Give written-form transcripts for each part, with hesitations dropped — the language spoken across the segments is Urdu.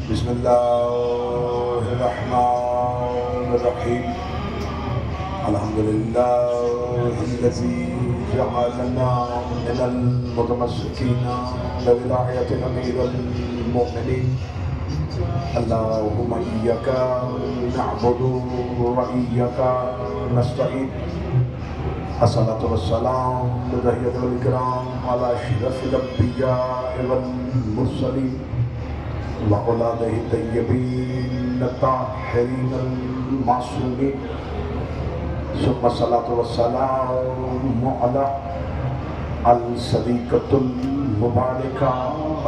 بسم الله الرحمن الرحيم. الحمد لله الذي جعلنا من المتمسكين بولاية أمير المؤمنين. اللهم إياك نعبد وإياك نستعين. الصلاة والسلام بتحية الكرام على أشرف الأنبياء والمرسلين وأولاده الطيبين الطاهرين المعصومين. ثم الصلاة والسلام على الصديقة المباركة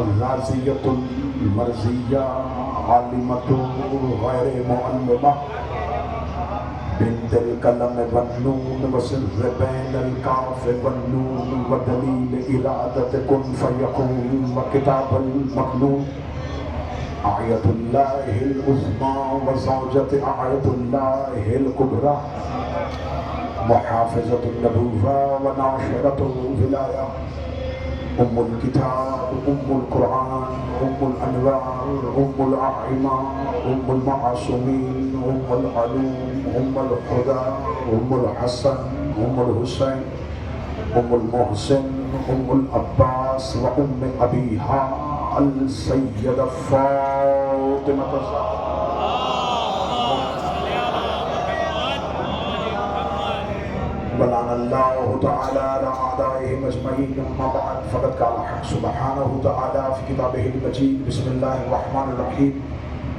الرازية المرزية عالمة غير معلمة بنت القلم والنون وسر بين الكاف والنون ودليل إرادة كن فيكون وكتاب المكنون. آية الله العظمى وزوجة آية الله الكبرى محافظة النبوة وناشرة الولاية أم الكتاب أم القرآن أم الأنوار أم الأعمى أم المعصومين أم العلوم أم الهدى أم الحسن أم الحسين أم المحسن أم العباس وأم أبيها السيدة فاطمة ولعن الله تعالى على أعدائهم أجمعين. أما بعد فقد قال الحق سبحانه وتعالى في كتابه المجيد. بسم الله الرحمن الرحيم.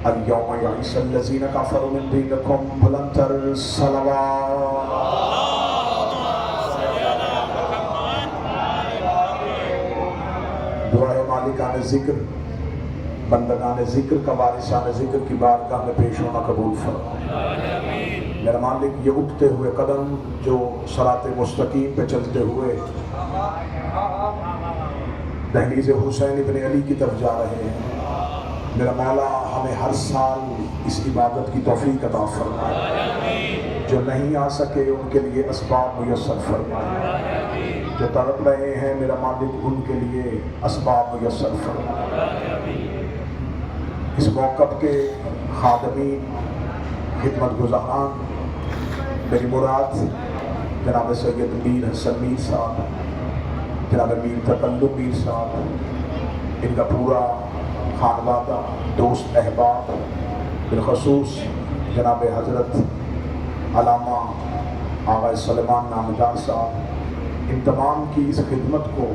اليوم يئس الذين كفروا من دينكم فلن تروا الصلوات. دعائے مالکان ذکر بندگان ذکر کا وارثان ذکر کی بارگاہ میں پیش ہونا قبول فرما. میرا مالک یہ اٹھتے ہوئے قدم جو صراط مستقیم پہ چلتے ہوئے دہلیز حسین ابن علی کی طرف جا رہے ہیں، میرا مولا ہمیں ہر سال اس عبادت کی توفیق عطا فرمائے. جو نہیں آ سکے ان کے لیے اسباب میسر فرمائے. جو تڑپ رہے ہیں میرا مالک ان کے لیے اسباب میسر فرمائے. اس موقف کے خادمین خدمت گزاران میری مراد جناب سید میر حسن میر صاحب، جناب میر تقلب میر صاحب، ان کا پورا خانوادہ، دوست احباب، بالخصوص جناب حضرت علامہ آغا سلیمان نامدار صاحب، ان تمام کی اس خدمت کو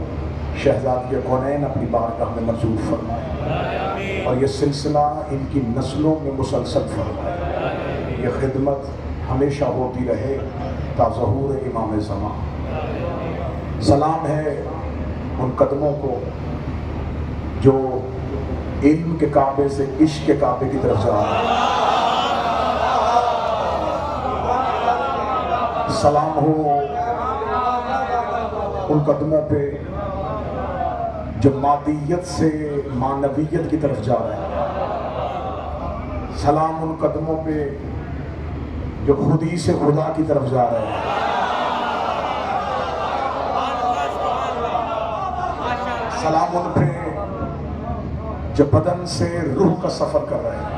شہزادی کونین اپنی بارگاہ میں منظور فرمائے اور یہ سلسلہ ان کی نسلوں میں مسلسل فرمائے. یہ خدمت ہمیشہ ہوتی رہے تا ظہور امام زمان. سلام ہے ان قدموں کو جو علم کے کعبے سے عشق کے کعبے کی طرف جا رہے ہیں. سلام ہو ان قدموں پہ جو مادیت سے معنویت کی طرف جا رہے ہیں. سلام ان قدموں پہ جو خودی سے خدا کی طرف جا رہے ہیں. سلام ان پہ جو بدن سے روح کا سفر کر رہے ہیں.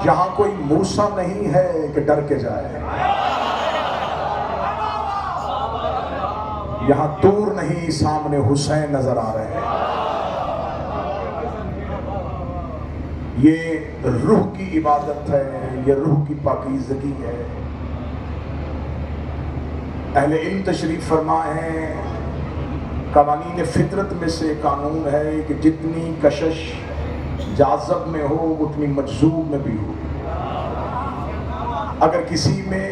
یہاں کوئی موسیٰ نہیں ہے کہ ڈر کے جائے. یہاں دور نہیں سامنے حسین نظر آ رہے ہیں. یہ روح کی عبادت ہے، یہ روح کی پاکیزگی ہے. اہل علم تشریف فرما ہے قوانین فطرت میں سے قانون ہے کہ جتنی کشش جاذب میں ہو اتنی مجذوب میں بھی ہو. اگر کسی میں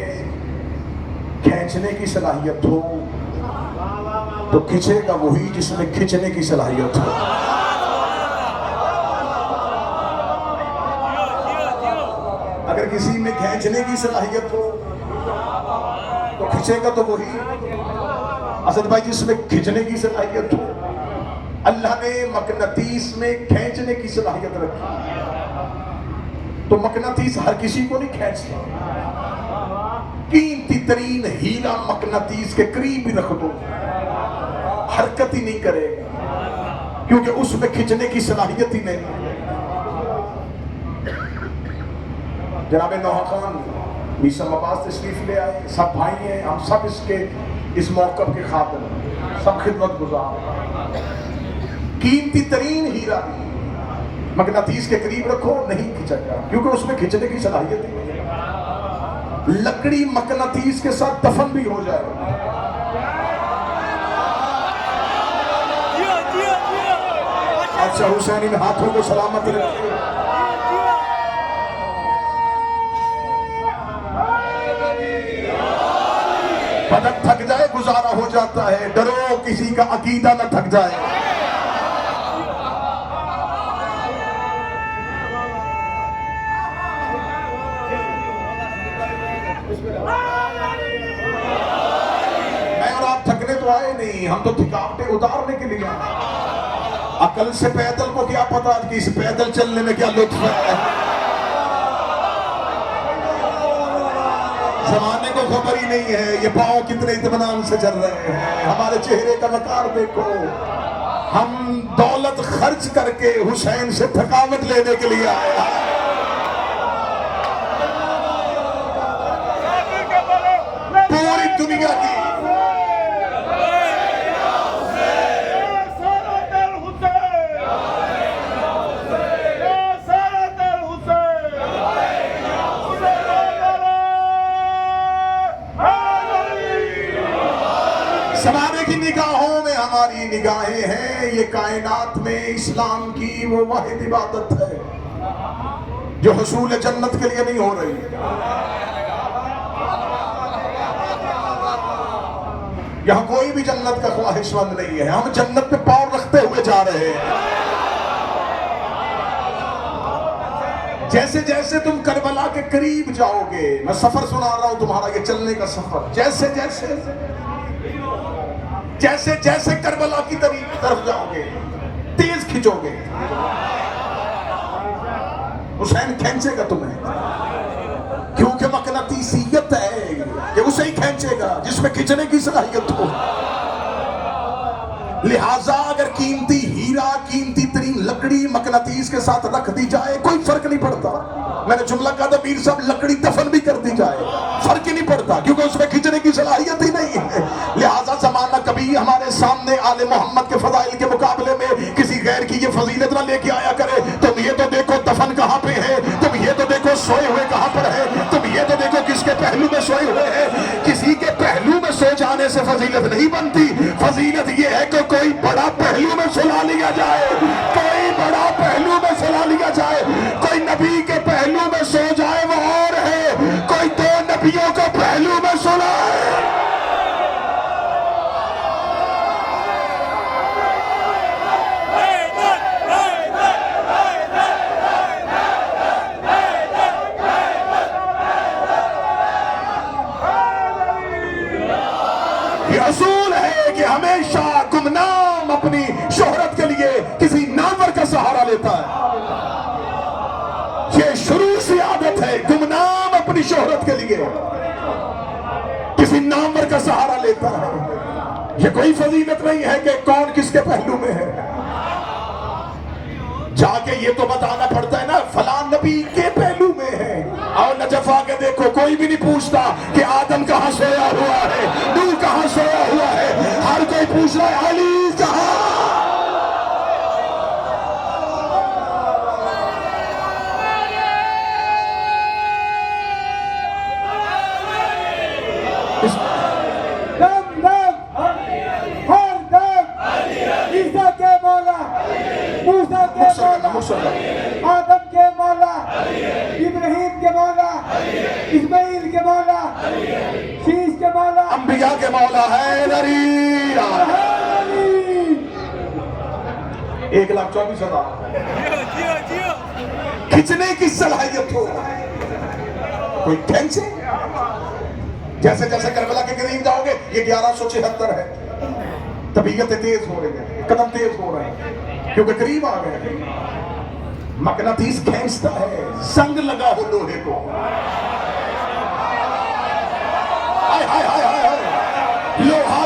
کھینچنے کی صلاحیت ہو تو کھچے گا وہی جس میں کھچنے کی صلاحیت ہو. اگر کسی میں کھینچنے کی صلاحیت ہو تو کھچے گا تو وہی. اسد بھائی جس میں کھچنے کی صلاحیت ہو، اللہ نے مقناطیس میں کھینچنے کی صلاحیت رکھی تو مقناطیس ہر کسی کو نہیں کھینچتا. قیمتی ترین ہیرا مقناطیس کے قریب ہی رکھ دو، حرکت ہی نہیں کرے گا. کیونکہ اس میں کھینچنے کی صلاحیت ہی نہیں۔ جناب نوحہ خان میسم عباس تشریف لے آئے، سب بھائی ہیں، ہم سب اس موقع کے خاطر سب خدمت گزار۔ قیمتی ترین ہیرا مقناطیس کے قریب رکھو، نہیں کھینچا گا کیونکہ اس میں کھینچنے کی صلاحیت ہی نہیں۔ لکڑی مقناطیس کے ساتھ دفن بھی ہو جائے۔ اچھا حسین ان ہاتھوں کو سلامت رکھے۔ بدن تھک جائے گزارا ہو جاتا ہے، ڈرو کسی کا عقیدہ نہ تھک جائے۔ میں اور آپ تھکنے تو آئے نہیں، ہم تو تھکاوٹیں اتارنے کے لیے آئے۔ عقل سے پیدل کو کیا پتا کہ اس پیدل چلنے میں کیا لطف ہے۔ زمانے کو خبر ہی نہیں ہے یہ پاؤں کتنے اطمینان سے چل رہے ہیں۔ ہمارے چہرے کا وقار دیکھو، ہم دولت خرچ کر کے حسین سے تھکاوٹ لینے کے لیے آئے ہیں۔ پوری دنیا کی زمانے کی نگاہوں میں ہماری نگاہیں ہیں، یہ کائنات میں اسلام کی وہ واحد عبادت ہے جو حصول جنت کے لیے نہیں ہو رہی۔ یہاں کوئی بھی جنت کا خواہش مند نہیں ہے، ہم جنت پہ پاؤں رکھتے ہوئے جا رہے ہیں۔ جیسے جیسے تم کربلا کے قریب جاؤ گے، میں سفر سنا رہا ہوں تمہارا یہ چلنے کا سفر، جیسے جیسے کربلا کی طرف جاؤ گے تیز کھینچو گے، حسین کھینچے گا تمہیں، کیونکہ مقناطیسیت ہے کہ اسے ہی کھینچے گا جس میں کھینچنے کی صلاحیت ہو۔ لہٰذا اگر قیمتی ہیرا، قیمتی ترین لکڑی مقناطیس کے ساتھ رکھ دی جائے کوئی فرق نہیں پڑتا۔ میں نے جملہ کہا تھا میر صاحب لکڑی دفن بھی کر دی جائے فرق ہی نہیں پڑتا، کیونکہ اس میں کھینچنے کی صلاحیت ہی نہیں ہے۔ لہٰذا زمانہ کبھی ہمارے سامنے آل محمد کے فضائل کے مقابلے میں کسی غیر کی یہ فضیلت نہ لے کے آیا کرے۔ تم یہ تو دیکھو دفن کہاں پہ ہے، تم یہ تو دیکھو سوئے ہوئے کہاں پر ہے، تم یہ تو دیکھو کس کے پہلو میں سوئے ہوئے ہیں۔ کسی کے پہلو میں سو جانے سے فضیلت نہیں بنتی، فضیلت یہ ہے کہ کوئی بڑا پہلو میں سلا لیا جائے، کوئی بڑا پہلو میں سلا لیا جائے۔ کوئی نبی کے پہلو میں سو جائے وہ اور ہے، کوئی دو نبیوں کو پہلو میں سلائے۔ یہ اصول ہے کہ ہمیشہ گمنام اپنی شہرت کے لیے کسی نامور کا سہارا لیتا ہے۔ یہ شروع سے عادت ہے، گمنام اپنی شہرت کے لیے کسی نامور کا سہارا لیتا ہے۔ یہ کوئی فضیلت نہیں ہے کہ کون کس کے پہلو میں ہے، جا کے یہ تو بتانا پڑتا ہے نا فلاں نبی کے پہلو میں ہے۔ اور نجف آگے دیکھو کوئی بھی نہیں پوچھتا کہ آدم کہاں سویا ہوا ہے، نوح کہاں سویا ہوا ہے، ہر کوئی پوچھ رہا ہے علی کہاں۔ آدم کے مولا، ابراہیم کے مولا، اسماعیل کے مولا، شیش کے مولا، انبیاء کے مولا ہے نری 1,24,000 کھینچنے کی صلاحیت ہو، کوئی کھینچے۔ جیسے جیسے کربلا کے قریب جاؤ گے یہ 1176 ہے، طبیعتیں تیز ہو رہی ہیں، قدم تیز ہو رہے ہیں کیونکہ قریب آ گئے۔ مقناطیس کھینچتا ہے، زنگ لگا ہو لوہے کو، لوہا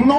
9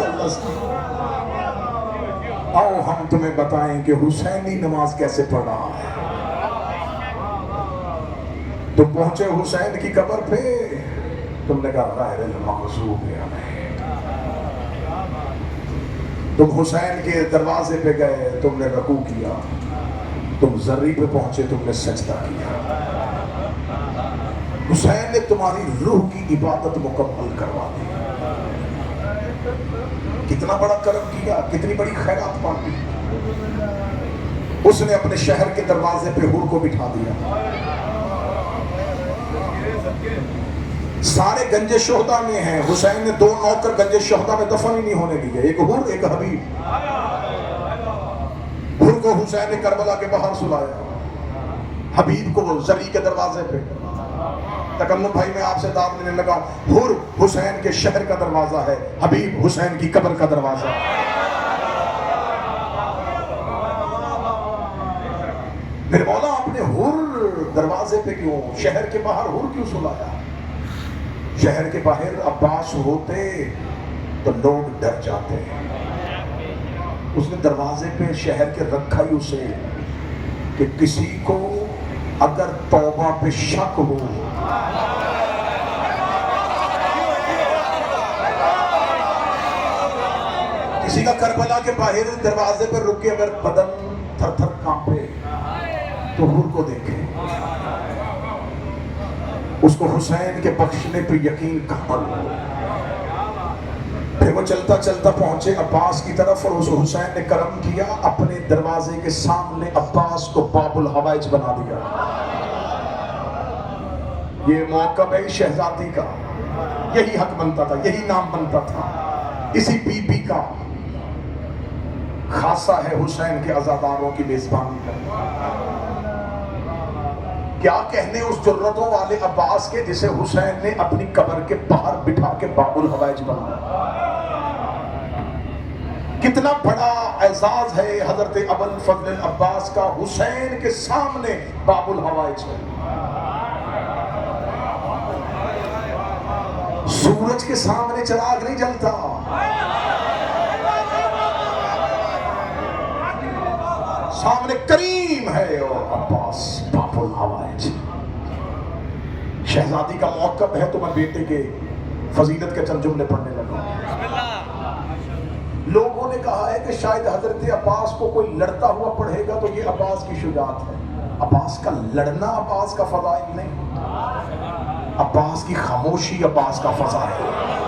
بات اللہ سے۔ آؤ ہم تمہیں بتائیں کہ حسینی نماز کیسے پڑھا ہے۔ تم پہنچے حسین کی قبر پہ، تم نے کہا غیر المغضوب علیہم۔ تم حسین کے دروازے پہ گئے، تم نے رکوع کیا، تم زری پہ پہنچے، تم نے سجدہ کیا۔ حسین نے تمہاری روح کی عبادت مکمل کروا دی۔ کتنا بڑا کرم کیا، کتنی بڑی خیرات بانٹی۔ اس نے اپنے شہر کے دروازے پہ حور کو بٹھا دیا۔ سارے گنج شہداء میں ہیں، حسین نے 2 نوکر گنج شہداء میں دفن ہی نہیں ہونے دیے، ایک حور ایک حبیب۔ حور کو حسین نے کربلا کے باہر سلایا، حبیب کو زری کے دروازے پہ۔ تکلم بھائی میں آپ سے داد لینے لگا، حور حسین کے شہر کا دروازہ ہے، حبیب حسین کی قبر کا دروازہ ہے۔ میرے مولا آپ نے حور دروازے پہ کیوں، شہر کے باہر حور کیوں سلایا؟ شہر کے باہر عباس ہوتے تو لوگ ڈر جاتے۔ اس نے دروازے پہ شہر کے رکھا ہی اسے کہ کسی کو اگر توبہ پہ شک ہو، کسی کا کربلا کے باہر دروازے پہ رکے اگر بدن تھر تھر کانپے تو حور کو دیکھے، اس کو حسین کے بخشنے پہ یقین کامل ہو۔ پھر وہ چلتا چلتا پہنچے عباس کی طرف، اور اس حسین نے کرم کیا، اپنے دروازے کے سامنے عباس کو باب الحوائج بنا دیا۔ یہ موقع ہے شہزادی کا، یہی حق بنتا تھا، یہی نام بنتا تھا، اسی بی بی کا خاصہ ہے حسین کے عزاداروں کی میزبانی کا۔ کیا کہنے اس جرتوں والے عباس کے جسے حسین نے اپنی قبر کے باہر بٹھا کے باب الحوائج بنایا۔ کتنا بڑا اعزاز ہے حضرت ابوالفضل العباس کا، حسین کے سامنے باب الحوائج ہے۔ سورج کے سامنے چراغ نہیں جلتا، سامنے کریم ہے اور عباس باب الحوائج۔ شہزادی کا موقف ہے تو میں بیٹے کے فضیلت کے چند جملے پڑھنے لگا۔ لوگوں نے کہا ہے کہ شاید حضرت عباس کو کوئی لڑتا ہوا پڑھے گا تو یہ عباس کی شجاعت ہے۔ عباس کا لڑنا عباس کا فضائل نہیں، عباس کی خاموشی عباس کا فضائل ہے۔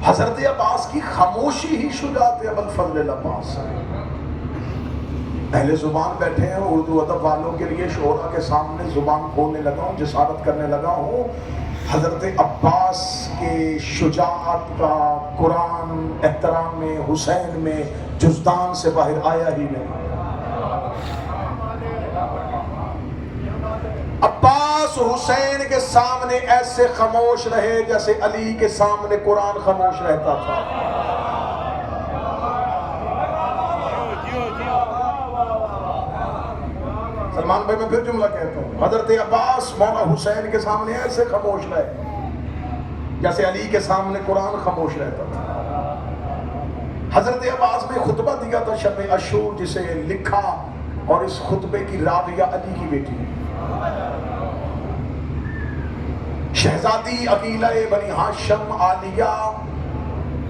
حضرت عباس کی خاموشی ہی شجاعت ابوالفضل العباس۔ اہل زبان بیٹھے ہیں، اردو ادب والوں کے لیے شعراء کے سامنے زبان کھولنے لگا ہوں، جسارت کرنے لگا ہوں۔ حضرت عباس کے شجاعت کا قرآن احترام میں حسین میں جزدان سے باہر آیا ہی نہیں۔ عباس حسین کے سامنے ایسے خاموش رہے جیسے علی کے سامنے قرآن خاموش رہتا تھا۔ سلمان بھائی میں پھر جملہ کہتا ہوں، حضرت عباس مولا حسین کے سامنے ایسے خاموش رہے جیسے علی کے سامنے قرآن خاموش رہتا تھا۔ حضرت عباس نے خطبہ دیا تھا شب عاشور، جسے لکھا اور اس خطبے کی راویہ علی کی بیٹی ہے، شہزادی عقیلہ بنی ہاشم عالیہ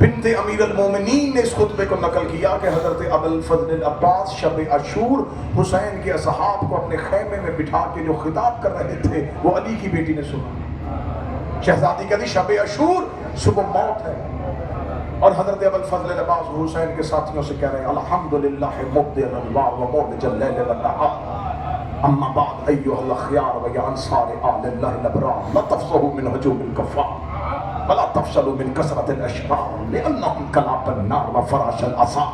بنت امیر المومنین نے اس خطبے کو نقل کیا کہ حضرت ابوالفضل العباس شب عاشور حسین کے اصحاب کو اپنے خیمے میں بٹھا کے جو خطاب کر رہے تھے وہ علی کی بیٹی نے سنا۔ شہزادی کہتی شب عاشور صبح موت ہے، اور حضرت ابوالفضل العباس حسین کے ساتھیوں سے کہہ رہے ہیں الحمدللہ مبدع الانوار و مولج اللیل والنہار، اما بعد ایھا الاخیار و یا انصار آل اللہ الابرار لا تفصحوا من ہجوم الکفار ولا تفشلوا من کثرت الاشرار لانہم کلاب النار و فراش العصا۔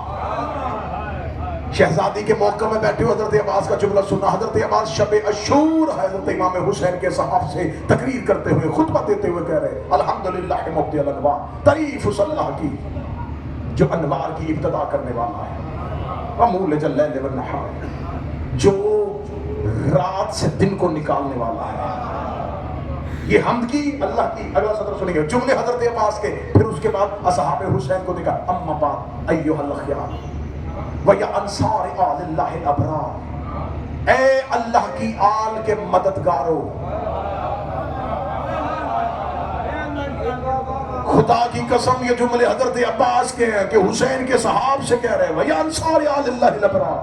شہزادی کے موقع میں بیٹھے ہو، حضرت عباس کا جملہ سنا۔ حضرت عباس شب عاشور حضرت امام حسین کے صحاب سے تقریر کرتے ہوئے خطبہ دیتے ہوئے کہہ رہے الحمدللہ مبدع الانوار، تعریف اس اللہ کی جو انوار کی ابتدا کرنے والا ہے، ومولج اللیل والنہار جو رات سے دن کو نکالنے والا ہے، یہ حمد کی اللہ کی. اگلا سطر سنیں گے جملے حضرت عباس کے. پھر اس کے بعد اصحاب حسین کو دیکھا. اما بعد ایھا الاخیار ویا انصار آل اللہ الابرار، اے اللہ کی آل کے مددگاروں. خدا کی قسم یہ جملے حضرت عباس کے ہیں کہ حسین کے صحاب سے کہہ رہے ہیں ویا انصار آل اللہ الابرار.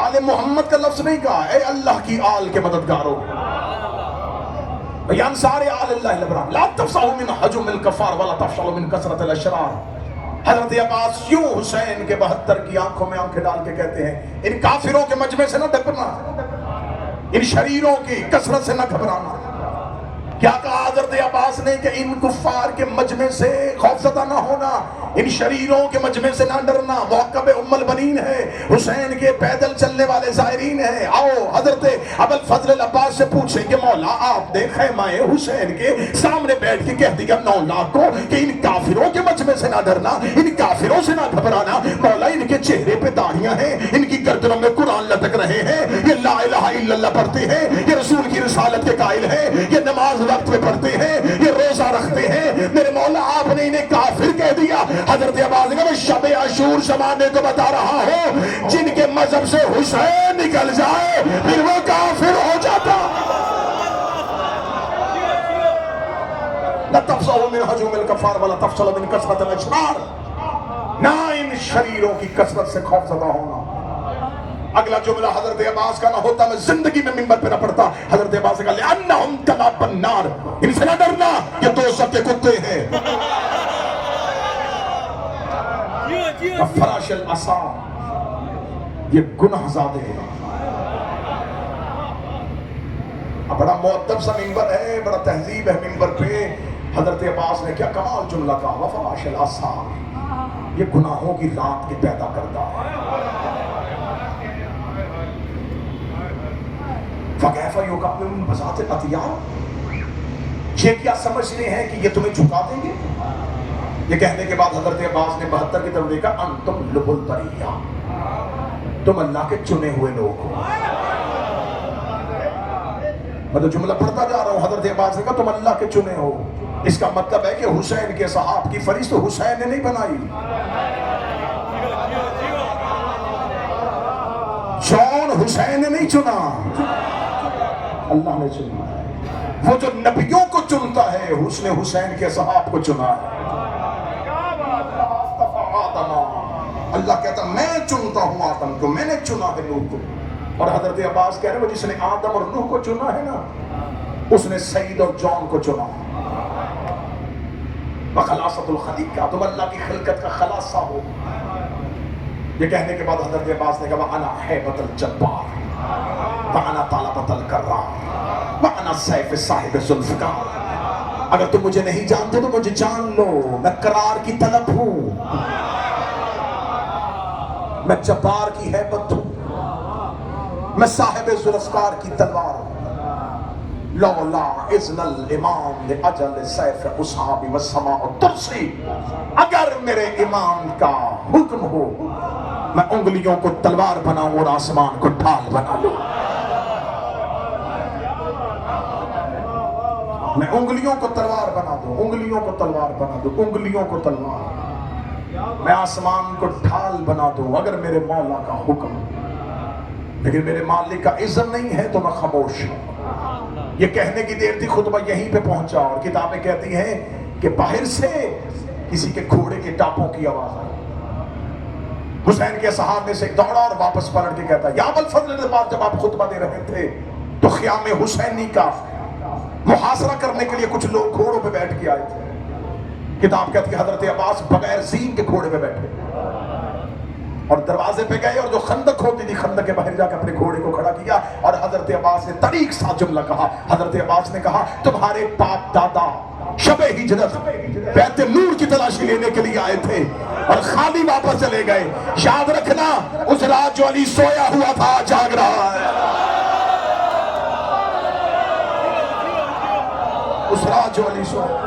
آل محمد کا لفظ نہیں کہا، اے اللہ کی آل کے مددگاروں. ویا انصار آل اللہ الابرار لا تفصحوا من حجم الکفار ولا تفشلوا من کثرت الاشرار. حضرت عباس یوں حسین کے 72 کی آنکھوں میں آنکھیں ڈال کے کہتے ہیں ان کافروں کے مجمع سے نہ ڈرنا، ان شریروں کی کثرت سے نہ گھبرانا. کیا کہا حضرت عباس نے کہ ان کفار کے مجمع سے خوفزدہ نہ ہونا، ان شریروں کے مجمع سے نہ ڈرنا. موقب ام البنین ہے، حسین کے پیدل چلنے والے زائرین ہیں. آؤ حضرت ابوالفضل العباس سے پوچھیں کہ مولا آپ نے خیمہ حسین کے سامنے بیٹھ کے کہہ دیا 9 لاکھ کو کہ ان کافروں کے مجمع سے نہ ڈرنا، ان کافروں سے نہ گھبرانا. مولا ان کے چہرے پہ داڑھیاں ہیں، ان کی گردنوں میں قرآن لٹک رہے ہیں، یہ لا الہ الا اللہ پڑھتے ہیں، یہ رسول کی رسالت کے قائل ہیں، یہ نماز وقت میں پڑھتے ہیں، یہ روزہ رکھتے ہیں. میرے مولا آپ نے انہیں کافر کہہ دیا. حضرت عباس نے کہا شب عاشور زمانے کو بتا رہا ہوں جن کے مذہب سے حسین نکل جائے پھر وہ کافر ہو جاتا. لا تفصحوا من حجم الکفار ولا تفصلوا من کثرت الاشرار، نہ ان شریروں کی کثرت سے خوفزدہ ہونا. اگلا جملہ حضرت عباس کا نہ ہوتا میں زندگی میں منبر پہ نہ پڑھتا. حضرت عباس کا لأنہم کلاب النار، ان سے نہ ڈرنا یہ دوزخ کے کتے ہیں. فراش العصا، یہ گناہ زادے ہیں. بڑا مؤدب سا منبر ہے، بڑا تہذیب ہے منبر پہ. حضرت عباس نے کیا کمال جملہ کہا وفراش العصا، یہ گناہوں کی رات کے پیدا کرتا ہے. فَكَيْفَ يُكَبِّرُونَ بَذَاتِ الْأَطْيَارِ، یہ کیا سمجھتے ہیں کہ یہ تمہیں جھکا دیں گے؟ یہ کہنے کے بعد حضرت عباس نے 72 کی طرف دیکھا انتم لب البریہ، تم اللہ کے چنے ہوئے لوگ ہو. میں تو جملہ پڑھتا جا رہا ہوں. حضرت عباس نے کہا تم اللہ کے چنے ہو. اس کا مطلب ہے کہ حسین کے صحاب کی فہرست حسین نے نہیں بنائی، جون حسین نے نہیں چنا، اللہ نے چنا ہے. وہ جو نبیوں کو چنتا ہے اس نے حسین کے صحاب کو چنا ہے. اللہ کہتا میں چنتا ہوں آدم کو، میں نے چنا ہے نوح کو. اور حضرت عباس کہہ رہے ہیں جس نے آدم اور نوح کو چنا ہے نا اس نے سعید اور جون کو چنا. خلاصۃ الخلیقہ، تم اللہ کی خلقت کا خلاصہ ہو. یہ کہنے کے بعد حضرت عباس نے کہا انا ہیبۃ الجبار وانا طلبۃ الکرار وانا سیف صاحب ذوالفقار. اگر تم مجھے نہیں جانتے تو مجھے جان لو، میں قرار کی طلب ہوں، میں جبار کی ہیبت ہوں، میں صاحب ذوالفقار کی تلوار ہوں. لولا اذن الامام لاجل سیف اصحابی والسماء ترسی، اگر میرے امام کا حکم ہو میں انگلیوں کو تلوار بناؤں اور آسمان کو ڈھال بنا لوں. میں انگلیوں کو تلوار بنا دوں، انگلیوں کو تلوار بنا دوں، انگلیوں کو تلوار، میں آسمان کو ڈھال بنا دوں اگر میرے مولا کا حکم. لیکن میرے مالک کا اذن نہیں ہے تو میں خاموش ہوں. یہ کہنے کی دیر تھی خطبہ یہیں پہ پہنچا. اور کتابیں کہتی ہیں کہ باہر سے کسی کے گھوڑے کے ٹاپوں کی آواز آئی. حسین کے صحابہ میں سے ایک دوڑا اور واپس پلٹ کے کہتا یا ابوالفضل کے بعد جب آپ خطبہ دے رہے تھے تو خیام حسینی کا محاصرہ کرنے کے لیے کچھ لوگ گھوڑوں پہ بیٹھ کے آئے تھے. کتاب کہتی ہے حضرت عباس بغیر زین کے گھوڑے پہ بیٹھے اور دروازے پہ گئے اور جو خندق ہوتی تھی خندق کے باہر جا کے اپنے گھوڑے کو کھڑا کیا. اور حضرت عباس نے طریق سا جملہ کہا. حضرت عباس نے کہا تمہارے باپ دادا شب ہجرت بیت نور کی تلاشی لینے کے لیے آئے تھے اور خالی واپس چلے گئے. یاد رکھنا اس رات جو علی سویا ہوا تھا جاگ رہا ہے. اس رات جو علی سویا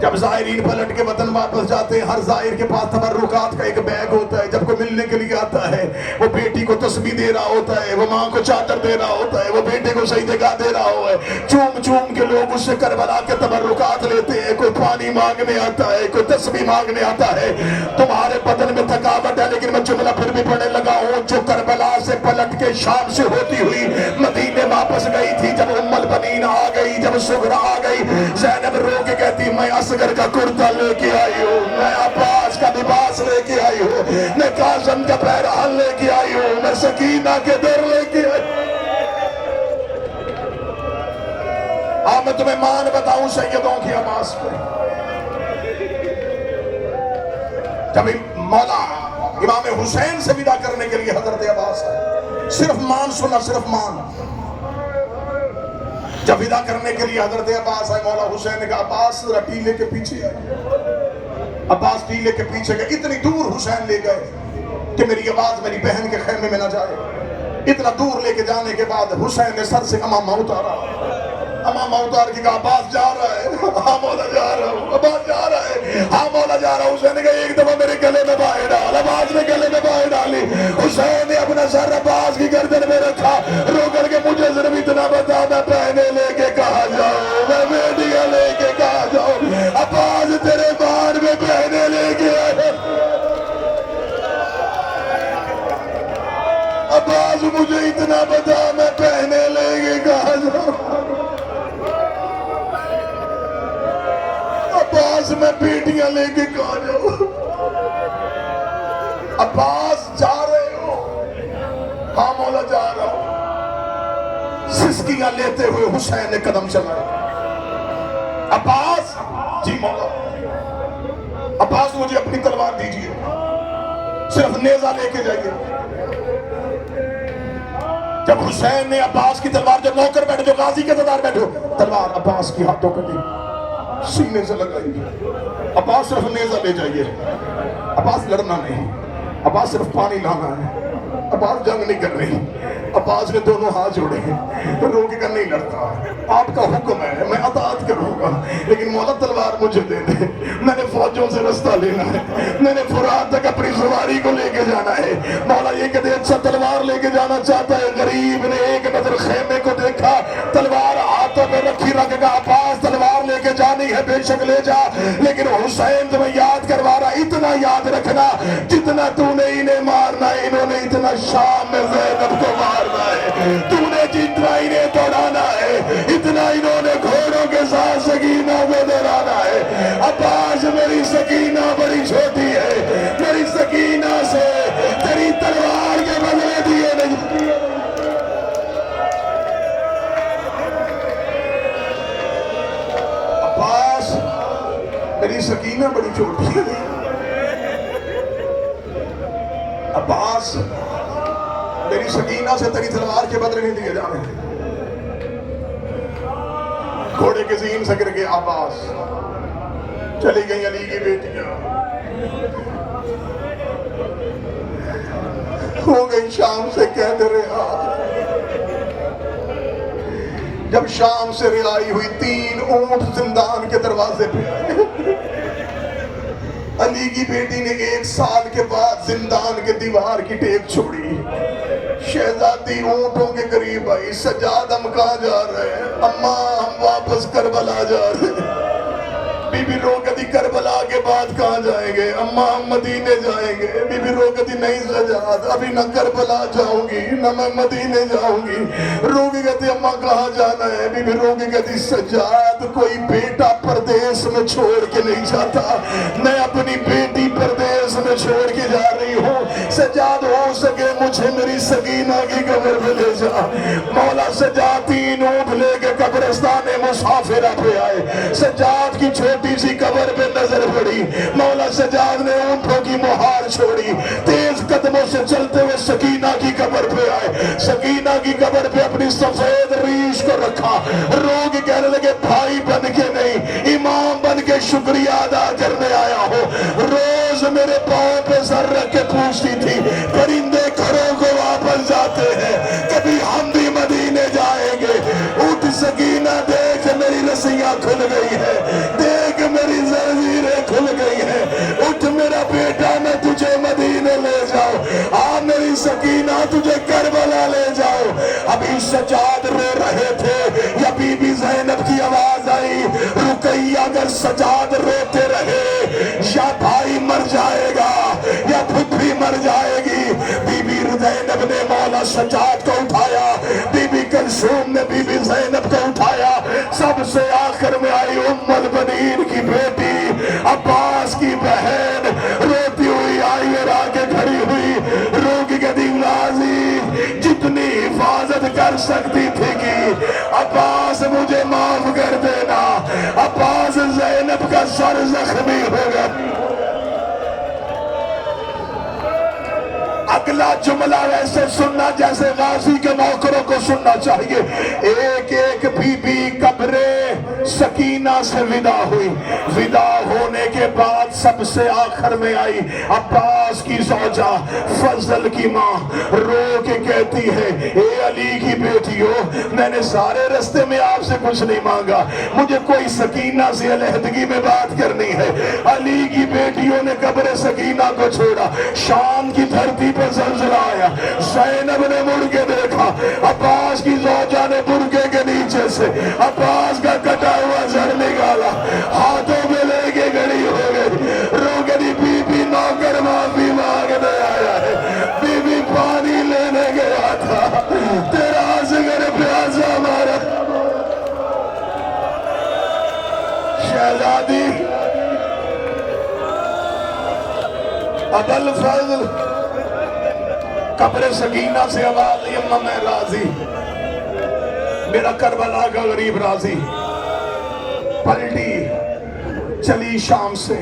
جب زائرین پلٹ کے وطن واپس جاتے ہیں، ہر زائر کے پاس تبرکات کا ایک بیگ ہوتا ہے. جب کوئی ملنے کے لیے آتا ہے، وہ بیٹی کو تسبیح دے رہا ہوتا ہے، وہ ماں کو چادر دے رہا ہوتا ہے، وہ بیٹے کو سجدہ دے رہا ہوا ہے. چوم چوم کے لوگ اس سے کربلا کے تبرکات لیتے ہیں. کوئی پانی مانگنے آتا ہے، کوئی تسبیح مانگنے آتا ہے. تمہارے بدن میں تھکاوٹ ہے، لیکن میں جملہ پھر بھی پڑھنے لگا ہوں. جو کربلا سے پلٹ کے شام سے ہوتی ہوئی مدینے واپس گئی تھی، جب ام البنین آ گئی، جب سغرا آ گئی، زینب رو کے کہتی میں اصغر کا کرتا لے کے آئی ہوں، میں عباس کا لباس لے کے آئی ہوں، میں قاسم کا پیرہن لے کے آئی ہوں، میں سکینہ کے در لے کے آئی ہوں. میں تمہیں مان بتاؤں سیدوں کی عباس کو. جب مولا امام حسین سے ودا کرنے کے لیے حضرت عباس آئے، صرف مان سنا، صرف مان. جب ودا کرنے کے لیے حضرت عباس آئے، مولا حسین نے کہا عباس ذرا ٹیلے کے پیچھے آئے. عباس ٹیلے کے پیچھے گئے. اتنی دور حسین لے گئے کہ میری آواز میری بہن کے خیمے میں نہ جائے. اتنا دور لے کے جانے کے بعد حسین نے سر سے امامہ اتارا. امامہ اتار کے کہا عباس جا رہا ہے. ہاں مولا جا رہا ہوں. عباس جا رہا ہے. ہاں مولا جا رہا ہوں. حسین نے کہا ایک دفعہ میرے گلے میں باہیں ڈال. عباس نے گلے میں باہیں ڈالی. حسین نے اپنا سر عباس کی گردن میں رکھا، رو کر کے مجھے صرف اتنا بتا میں بہنیں لے کے کہاں جاؤں، میں بیٹیاں لے کے کہاں جاؤں. عباس تیرے بار میں بہنیں لے کے آئے. عباس مجھے اتنا بتا میں بہنیں لے کے کہاں جاؤں. عباس میں بیٹیاں لے کے کہاں جاؤں. عباس جا رہے ہو؟ ہاں مولا جا رہا ہوں. سسکیاں لیتے ہوئے حسین نے قدم چلائے. عباس جی مولا. عباس مجھے اپنی تلوار دیجیے، صرف نیزہ لے کے جائیے. جب حسین نے عباس کی تلوار، جو نوکر بیٹھے، جو غازی کے صدار بیٹھے، تلوار عباس کی ہاتھوں کر دی، سینے سے لگائی. عباس صرف نیزہ لے جائیے. عباس لڑنا نہیں، عباس صرف پانی لانا ہے. عباس جنگ نہیں کر رہی. عباس نے دونوں ہاتھ جوڑے ہیں، رو کے کر نہیں لڑتا. آپ کا حکم ہے میں اطاعت کروں گا، لیکن مولا تلوار مجھے دے دے. میں نے فوجوں سے رستہ لینا ہے، میں نے فرات تک اپنی سواری کو لے کے جانا ہے. مولا یہ کہتے اچھا تلوار لے کے جانا چاہتا ہے. غریب نے ایک نظر خیمے کو دیکھا، تلوار ہاتھوں میں رکھی، رکھ گا. عباس تلوار لے کے جانی ہے، بے شک لے جا، لیکن حسین تمہیں یاد کروا رہا، اتنا یاد رکھنا جتنا تو نے انہیں مارنا ہے، انہوں نے اتنا شام میں زینب کو مارنا ہے. تو نے جتنا انہیں دوڑانا ہے، اتنا انہوں نے گھوڑوں کے ساتھ سکینہ کو دوڑانا ہے. عباس میری سکینہ بڑی چھوٹی ہے، میری سکینہ سے تیری تلوار کے بدلے دیے نہیں. عباس میری سکینہ بڑی چھوٹی ہے. عباس میری سکینہ سے تیری تلوار کے بدلے نہیں دیے جانے. گھوڑے کے زین سے گر کے عباس چلی گئی علی کی بیٹیاں، ہو گئی شام سے قید رہا. جب شام سے رہائی ہوئی، 3 اونٹ زندان کے دروازے پہ آئے. علی کی بیٹی نے 1 سال کے بعد زندان کے دیوار کی ٹیک چھوڑی. شہزادی اونٹوں کے قریب آئی. سجاد ہم کہاں جا رہے ہیں؟ اماں ہم واپس کربلا جا رہے ہیں. بی بی رو کہتی کربلا کے بعد کہاں جائیں گے؟ اماں ہم مدینے جائیں گے. بی بی رو کہتی نہیں سجاد، ابھی نہ کربلا جاؤں گی نہ میں مدینے جاؤں گی. رو کی کہتی اماں کہاں جانا ہے؟ بی بی رو کی کہتی سجاد کوئی بیٹا پردیس میں چھوڑ کے نہیں جاتا، میں اپنی بیٹی پردیس میں چھوڑ کے جا رہی ہوں. سجاد ہو سکے مجھے میری سکینہ کی قبر پہ لے جا. مولا سجاد 3 اونٹ لے کے قبرستان مسافرہ پہ آئے. سجاد کی چھوٹی سی قبر پہ نظر پڑی. مولا سجاد نے اونٹوں کی مہار چھوڑی، تیز قدموں سے چلتے ہوئے سکینہ کی قبر پہ آئے. سکینہ کی قبر پہ اپنی سفید ریش کو رکھا. رو کے کہنے لگے بھائی بن کے نہیں، امام بن کے شکریہ ادا کرنے آیا ہو. روز میرے پاؤں پہ سر رکھ کے پوچھتی تھی پرندے گھروں کو واپس جاتے ہیں، کبھی ہم بھی مدینے جائیں گے. اٹھ سکینہ، دیکھ میری رسیاں کھل گئی ہے، دیکھ میری سجاد رو رہے تھے یا بی بی زینب کی آواز آئی رقیہ اگر سجاد روتے رہے یا بھائی مر جائے گا یا پھپھی مر جائے گی. بی بی زینب نے مولا سجاد کو اٹھایا, بی بی کلثوم نے بی بی زینب کو اٹھایا, سب سے آخر میں آئی ام البنین کی بیٹی عباس کی بہن روتی ہوئی آئی اور آگے کھڑی ہوئی رو کے کہتی غازی جتنی حفاظت کر سکتی تھی کی عباس مجھے معاف کر دینا. عباس زینب کا سر زخمی ہو گیا. اگلا جملہ ویسے سننا جیسے غازی کے نوکروں کو سننا چاہیے. ایک ایک بی بی قبر سکینہ سے ودا ہوئی. ودا ہونے کے بعد سب سے آخر میں آئی عباس کی زوجہ فضل کی ماں رو کے کہتی ہے اے علی کی بیٹیو میں نے سارے رستے میں آپ سے کچھ نہیں مانگا, مجھے کوئی سکینہ سے علیحدگی میں بات کرنی ہے. علی کی بیٹیوں نے قبر سکینہ کو چھوڑا. شام کی دھرتی پہ زلزلہ آیا. زینب نے مڑ کے دیکھا, عباس کی زوجہ نے برقعے کے نیچے سے عباس کا کٹا ہوا سر نکالا, ہاتھوں میں لے کے کھڑی ہو گئی. رو گئی بی بی نوکر معافی مانگنے آیا ہے, بی بی پانی لینے گیا تھا, تیرا اصغر پیاسا مارا. شہزادی ابل فضل قبر سکینہ سے آواز آئی اماں میں راضی, میرا کربلا کا غریب راضی. پلٹی چلی شام سے,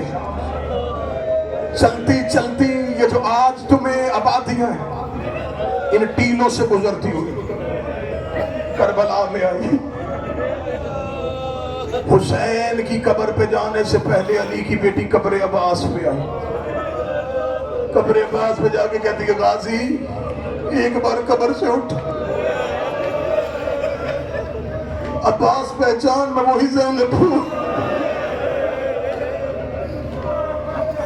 چلتی چلتی یہ جو آج تمہیں آبادیاں ہیں ان ٹیلوں سے گزرتی ہوئی کربلا میں آئی. حسین کی قبر پہ جانے سے پہلے علی کی بیٹی قبر عباس پہ آئی. قبر عباس پہ جا کے کہتی ہے غازی ایک بار قبر سے اٹھ. عباس پہچان میں وہی زینب ہوں,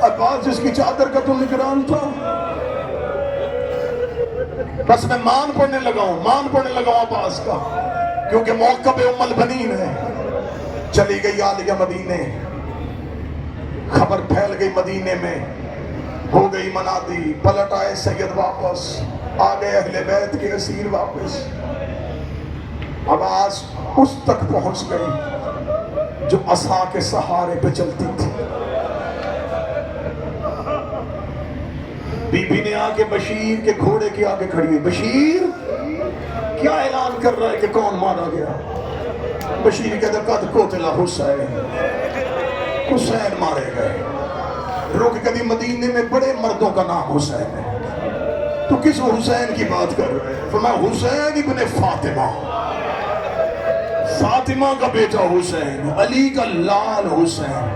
عباس جس کی چادر کا تو نگران تھا. بس میں مان پڑھنے لگا ہوں عباس کا, کیونکہ موقع ام البنین ہے. چلی گئی عالیہ مدینے, خبر پھیل گئی مدینے میں, ہو گئی منادی, پلٹ آئے سید واپس, آ گئے اہل بیت کے اسیر واپس. آواز اس تک پہنچ گئی جو عصا کے سہارے پہ چلتی تھی. بی بی نے آ کے بشیر کے گھوڑے کے آگے کھڑی ہوئی. بشیر کیا اعلان کر رہا ہے کہ کون مارا گیا؟ بشیر کہتا قد قتل حسین, حسین مارے گئے. روک کبھی مدینے میں بڑے مردوں کا نام حسین ہے, تو کس حسین کی بات کر رہے ہیں؟ فرمایا حسین ابن فاطمہ, فاطمہ کا بیٹا حسین, علی کا لال حسین.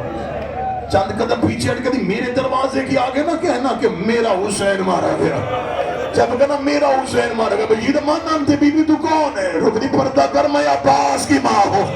چند قدم پیچھے ہٹ کے میرے دروازے کی آگے نہ کہنا کہ میرا حسین مارا گیا. جب کہنا میرا حسین مارا گیا, بھئی یہ تو مانن تھے بی بی تو کون ہے؟ رکنی پردہ کر, میں عباس کی ماں ہوں.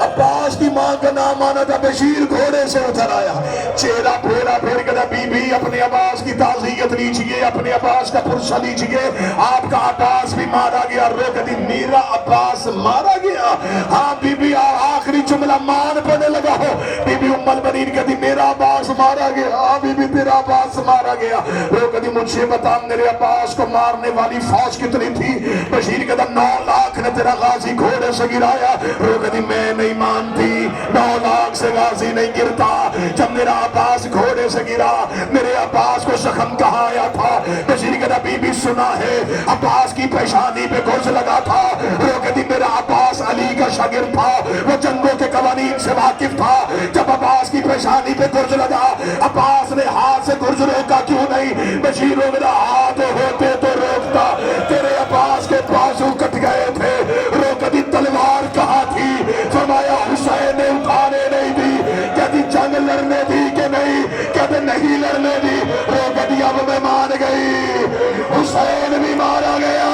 عباس کی ماں کا نام آنا تھا. بشیر گھوڑے سے اتر آیا, چہرہ پھیرا پھر کہتا بی بی اپنے عباس کی تعزیت لیجئے, اپنے عباس کا پرسہ لیجئے, آپ کا عباس بھی مارا گیا. رو کہتی میرا عباس مارا گیا؟ ہاں بی بی آخری جملہ مان پڑھنے لگا ہو. بی بی ام البنین کہتی میرا عباس مارا گیا. ہاں بی بی تیرا عباس مارا گیا. رو کہتی مجھے بتا میرے عباس کو مارنے والی فوج کتنی تھی؟ بشیر کہتا 9 لاکھ نے تیرا غازی گھوڑے سے گرایا. رو کہتی میں نہیں مانتی, 9 لاکھ سے غازی نہیں گرتا. جب میرا عباس گھوڑے سے گرا میرے عباس کو زخم کہاں آیا تھا؟ بشیر کہتا بی بی سنا ہے عباس کی پیشانی پہ گرز لگا تھا. رو کہتی میرا عباس علی کا شاگرد تھا, وہ جنگوں کے قوانین سے واقف تھا. جب عباس کی پیشانی پہ گرز لگا, عباس نے ہاتھ سے گرز روکا کیوں نہیں؟ بشیر رو میرا ہاتھ ہوتے تو روکتا, تیرے عباس کے بازو کٹ گئے تھے. رو کہتی تلوار کہاں تھی؟ فرمایا حسین نے اٹھانے نہیں دی. کہتی جنگ لڑنے دی کہ نہیں؟ کہتے نہیں لڑنے دی. رو کہتی اب میں مان گئی, حسین بھی مارا گیا,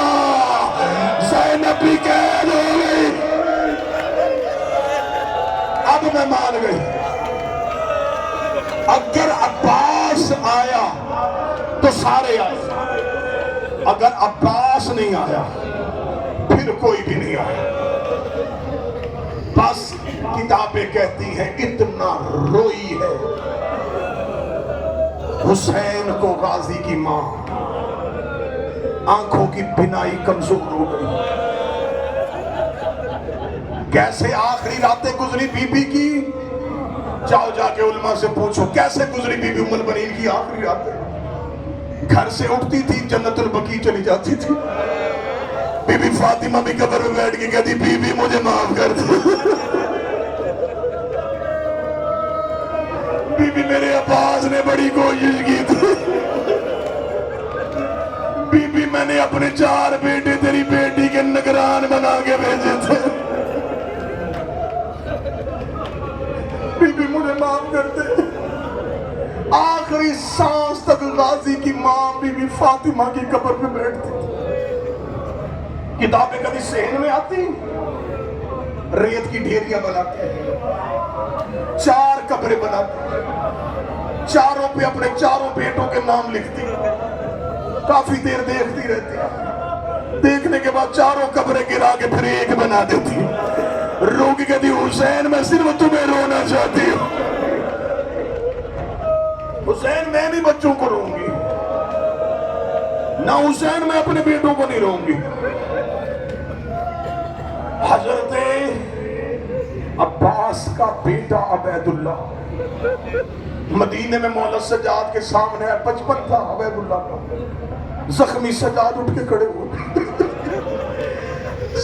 زینب بھی قید ہو گئی, اب میں مان گئی. اگر عباس آیا تو سارے آئے, اگر عباس نہیں آیا پھر کوئی بھی نہیں آیا. بس کتابیں کہتی ہیں اتنا روئی ہے حسین کو غازی کی ماں، آنکھوں کی بینائی کمزور ہو گئی. کیسے آخری راتیں گزری بی بی کی؟ جاؤ جا کے علماء سے پوچھو کیسے گزری بی بی ام البنین کی آخری راتیں. گھر سے اٹھتی تھی جنت البقیع چلی جاتی تھی. بی بی فاطمہ بھی قبر میں بیٹھ کے کہتی بی بی مجھے معاف کر دے. بی بی میرے عباس نے بڑی کوشش کی تھی. بی بی میں نے اپنے 4 بیٹے تیری بیٹی کے نگران بنا کے بھیجے تھے. بی بی مجھے معاف کر دے. آخری سانس تک غازی کی ماں بی بی فاطمہ کی قبر پہ بیٹھتی تھی. کتابیں کبھی ذہن میں آتی؟ ریت کی ڈھیریاں بناتے ہیں، 4 قبریں بناتے ہیں، چاروں پہ اپنے 4 بیٹوں کے نام لکھتی. کافی دیر دیکھتی رہتی، دیکھنے کے بعد 4 قبریں گرا کے پھر ایک بنا دیتی. رو کے کہتی حسین میں صرف تمہیں رونا چاہتی ہوں. حسین میں بھی بچوں کو روں گی، نہ حسین میں اپنے بیٹوں کو نہیں روں گی. حضرت عباس کا بیٹا عبید اللہ مدینے میں مولا سجاد کے سامنے ہے. 55 تھا عبید اللہ کا. زخمی سجاد اٹھ کے کھڑے ہوئے،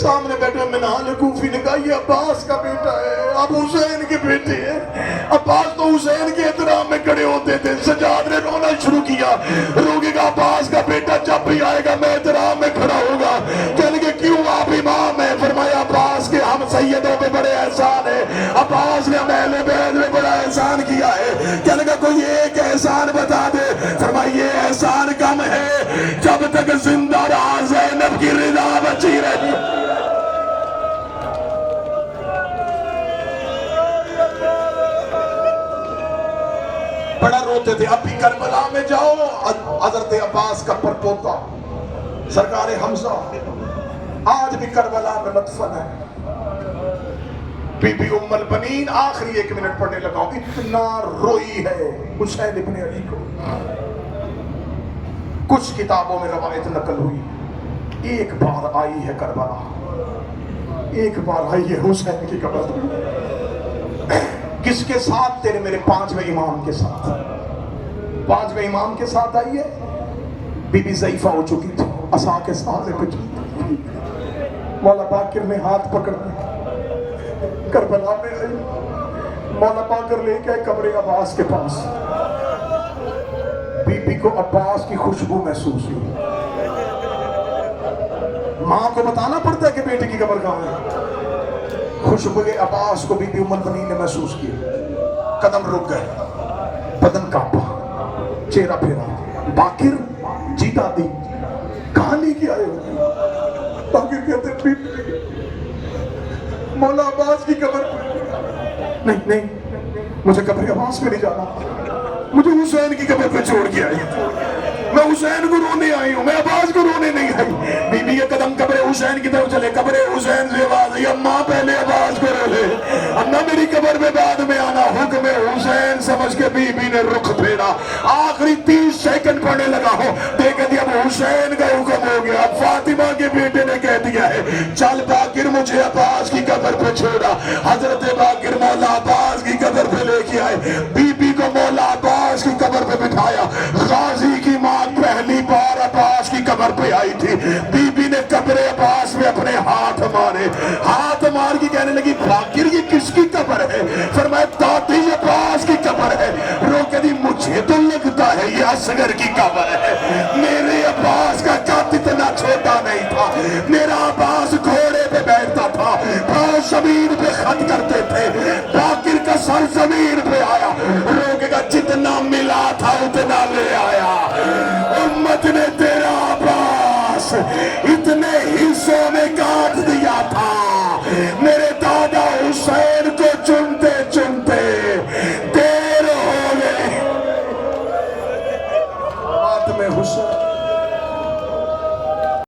سامنے بیٹھے منہال کوفی نے کہا یہ عباس کا بیٹا ہے، اب حسین کے بیٹے ہیں. عباس تو حسین کے احترام میں کھڑے ہوتے تھے. سجاد نے رونا شروع کیا، روگے گا عباس کا بیٹا جب بھی آئے گا میں احترام میں کھڑا ہوگا. کہنے کہ کیوں آپ امام ہیں؟ فرمایا عباس کے ہم سیدوں پہ بڑے احسان ہیں، عباس نے ہم اہل بیت میں بڑا احسان کیا ہے. کہنے کا کوئی ایک احسان بتا دے. فرمایا یہ احسان کم ہے جب تک زندہ رہا زینب کی رضا بچی رہی. بڑا روتے تھے. اب بھی کربلا میں جاؤ، حضرت عباس کا پرپوتا سرکار حمزہ آج بھی کربلا میں مدفن ہے. بی بی ام البنین آخری 1 منٹ پڑھنے لگا ہوں، اتنا روئی ہے حسین ابن علی کو. کچھ کتابوں میں روایت نقل ہوئی ایک بار آئی ہے کربلا، ایک بار آئی ہے حسین کی قبر. کس کے ساتھ؟ تیرے میرے 5ویں امام کے ساتھ. 5ویں امام کے ساتھ آئی ہے. بی بی ضعیفہ ہو چکی تھی، عصا کے سہارے پہ چلتی. مولا باقر نے ہاتھ پکڑ لیا، کربلا میں آئی. مولا باقر لے کے قبر عباس کے پاس. بی بی کو عباس کی خوشبو محسوس ہوئی. ماں کو بتانا پڑتا ہے کہ بیٹے کی قبر کہاں ہے. خوشبو عباس کو بی بی ام البنین نے محسوس کیا. قدم رک گئے، بدن کانپا، چہرہ پھیرا. باقر جیتا دی کہاں لے کے آئے ہو؟ باقر کہتے بی بی مولا عباس کی قبر پہ. نہیں مجھے قبر عباس پہ نہیں جانا، مجھے حسین کی قبر پہ چھوڑ کے آئی. میں حسین کو رونے آئی ہوں، میں عباس کو رونے نہیں آئی. بی بی کے قدم قبر حسین کی طرف چلے. قبر حسین سے آواز آئی اماں پہلے عباس کو رو لے، اماں میری قبر میں بعد میں آنا. حکم حسین سمجھ کے بی بی نے رخ پھیرا. آخری 30 سیکنڈ پڑھنے لگا ہو، دیکھ دیا اب حسین کا حکم ہو گیا. فاطمہ کے بیٹے نے کہہ دیا ہے چل باقر مجھے عباس کی قبر پہ چھوڑا. حضرت باقر مولا عباس کی قبر پہ لے کے آئے. بی بی کو مولا عباس کی قبر پہ بٹھایا. غازی کی ماں پہلی بار عباس کی قبر پہ آئی تھی. بی بی نے قبر عباس میں اپنے ہاتھ مارے. ہاتھ مار کی کہنے لگی باقر یہ کس کی قبر ہے؟ فرمایا دادی عباس کی قبر ہے. رو کے دی مجھے تو لگتا ہے یہ اصغر کی قبر ہے. میرے عباس کا قد اتنا چھوٹا نہیں تھا. میرا عباس گھوڑے پہ بیٹھتا تھا، پاؤں زمین پہ خط کرتے تھے. باقر کا سر زمین پہ آیا. روکے گا جتنا ملا تھا اتنا لے آیا. امت نے تیرا عباس اتنے حصوں میں کاٹ دیا تھا. میرے دادا حسین کو چنتے چنتے دیر ہو گئے. بات میں حسین